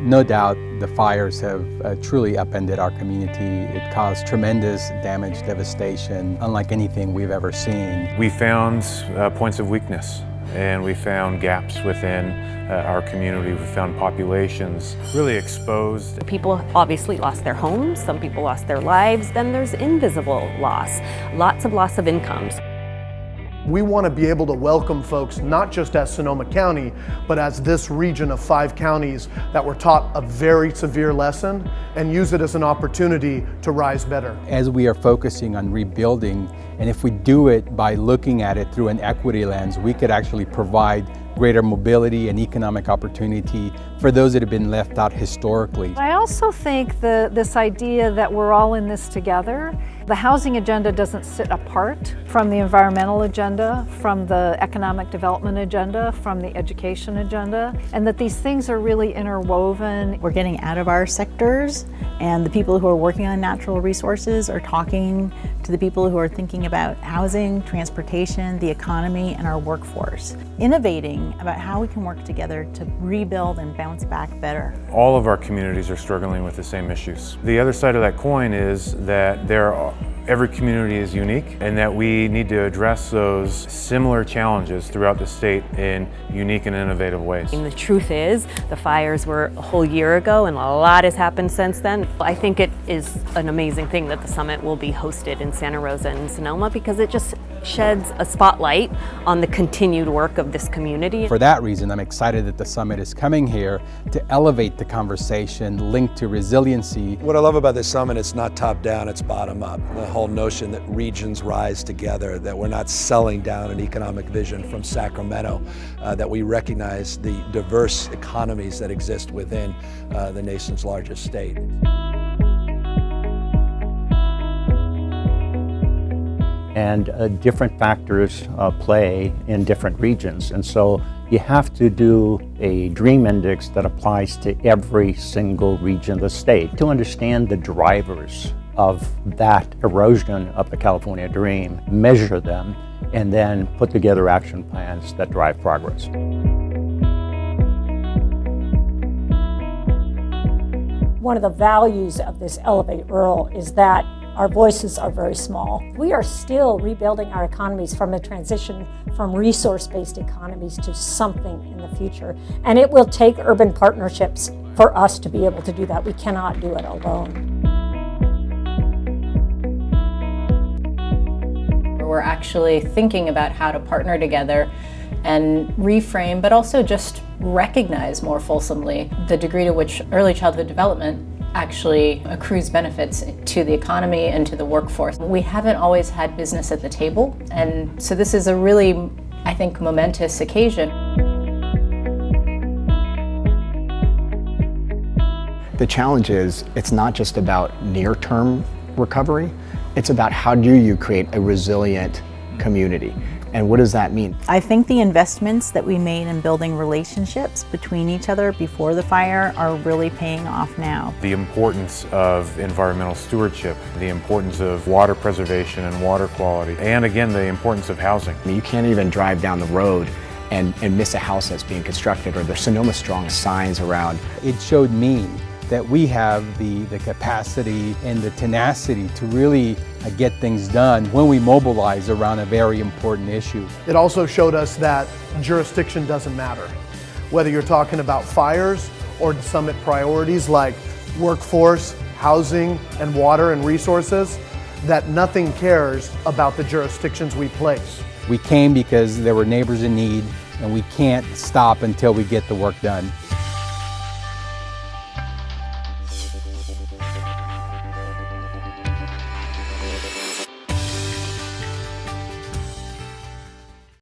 No doubt the fires have truly upended our community. It caused tremendous damage, devastation, unlike anything we've ever seen. We found points of weakness, and we found gaps within our community. We found populations really exposed. People obviously lost their homes, some people lost their lives, then there's invisible loss, lots of loss of incomes. We want to be able to welcome folks not just as Sonoma County, but as this region of 5 counties that were taught a very severe lesson and use it as an opportunity to rise better. As we are focusing on rebuilding, and if we do it by looking at it through an equity lens, we could actually provide greater mobility and economic opportunity for those that have been left out historically. I also think this idea that we're all in this together. The housing agenda doesn't sit apart from the environmental agenda, from the economic development agenda, from the education agenda, and that these things are really interwoven. We're getting out of our sectors, and the people who are working on natural resources are talking to the people who are thinking about housing, transportation, the economy, and our workforce. Innovating about how we can work together to rebuild and bounce back better. All of our communities are struggling with the same issues. The other side of that coin is that every community is unique, and that we need to address those similar challenges throughout the state in unique and innovative ways. And the truth is, the fires were a whole year ago and a lot has happened since then. I think it is an amazing thing that the summit will be hosted in Santa Rosa and Sonoma, because it just sheds a spotlight on the continued work of this community. For that reason, I'm excited that the summit is coming here to elevate the conversation linked to resiliency. What I love about this summit, it's not top down, it's bottom up. The whole notion that regions rise together, that we're not selling down an economic vision from Sacramento, that we recognize the diverse economies that exist within the nation's largest state. And different factors play in different regions. And so you have to do a dream index that applies to every single region of the state to understand the drivers of that erosion of the California dream, measure them, and then put together action plans that drive progress. One of the values of this Elevate Rural is that our voices are very small. We are still rebuilding our economies from a transition from resource-based economies to something in the future. And it will take urban partnerships for us to be able to do that. We cannot do it alone. We're actually thinking about how to partner together and reframe, but also just recognize more fulsomely the degree to which early childhood development actually accrues benefits to the economy and to the workforce. We haven't always had business at the table, and so this is a really, I think, momentous occasion. The challenge is, it's not just about near-term recovery, it's about how do you create a resilient community. And what does that mean? I think the investments that we made in building relationships between each other before the fire are really paying off now. The importance of environmental stewardship, the importance of water preservation and water quality, and again, the importance of housing. I mean, you can't even drive down the road and miss a house that's being constructed, or there's Sonoma Strong signs around. It showed me that we have the capacity and the tenacity to really get things done when we mobilize around a very important issue. It also showed us that jurisdiction doesn't matter. Whether you're talking about fires or the summit priorities like workforce, housing, and water and resources, that nothing cares about the jurisdictions we place. We came because there were neighbors in need, and we can't stop until we get the work done.